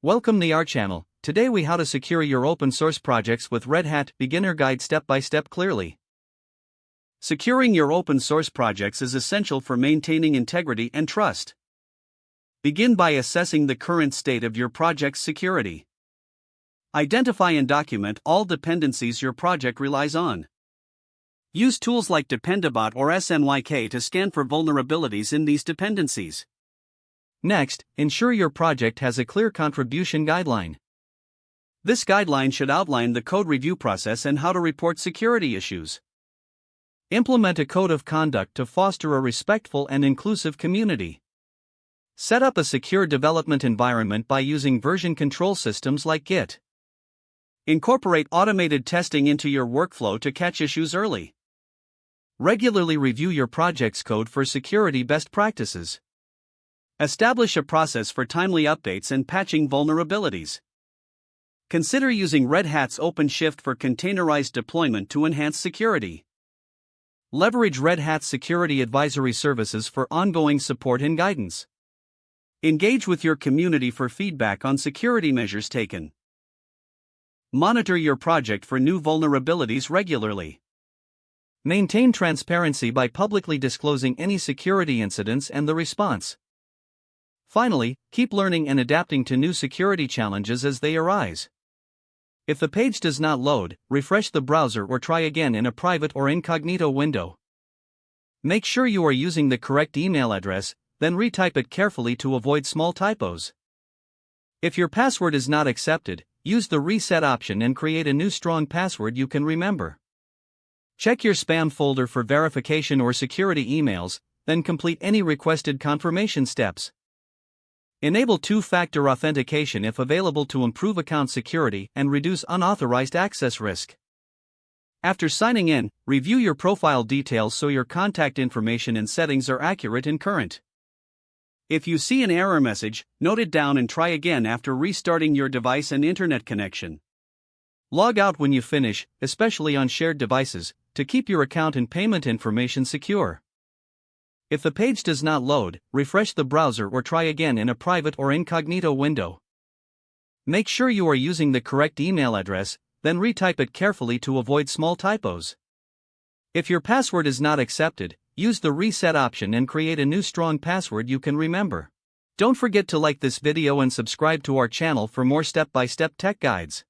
Welcome to our channel. Today we how to secure your open source projects with Red Hat Beginner Guide step by step clearly. Securing your open source projects is essential for maintaining integrity and trust. Begin by assessing the current state of your project's security. Identify and document all dependencies your project relies on. Use tools like Dependabot or SNYK to scan for vulnerabilities in these dependencies. Next, ensure your project has a clear contribution guideline. This guideline should outline the code review process and how to report security issues. Implement a code of conduct to foster a respectful and inclusive community. Set up a secure development environment by using version control systems like Git. Incorporate automated testing into your workflow to catch issues early. Regularly review your project's code for security best practices. Establish a process for timely updates and patching vulnerabilities. Consider using Red Hat's OpenShift for containerized deployment to enhance security. Leverage Red Hat's security advisory services for ongoing support and guidance. Engage with your community for feedback on security measures taken. Monitor your project for new vulnerabilities regularly. Maintain transparency by publicly disclosing any security incidents and the response. Finally, keep learning and adapting to new security challenges as they arise. If the page does not load, refresh the browser or try again in a private or incognito window. Make sure you are using the correct email address, then retype it carefully to avoid small typos. If your password is not accepted, use the reset option and create a new strong password you can remember. Check your spam folder for verification or security emails, then complete any requested confirmation steps. Enable two-factor authentication if available to improve account security and reduce unauthorized access risk. After signing in, review your profile details so your contact information and settings are accurate and current. If you see an error message, note it down and try again after restarting your device and internet connection. Log out when you finish, especially on shared devices, to keep your account and payment information secure. If the page does not load, refresh the browser or try again in a private or incognito window. Make sure you are using the correct email address, then retype it carefully to avoid small typos. If your password is not accepted, use the reset option and create a new strong password you can remember. Don't forget to like this video and subscribe to our channel for more step-by-step tech guides.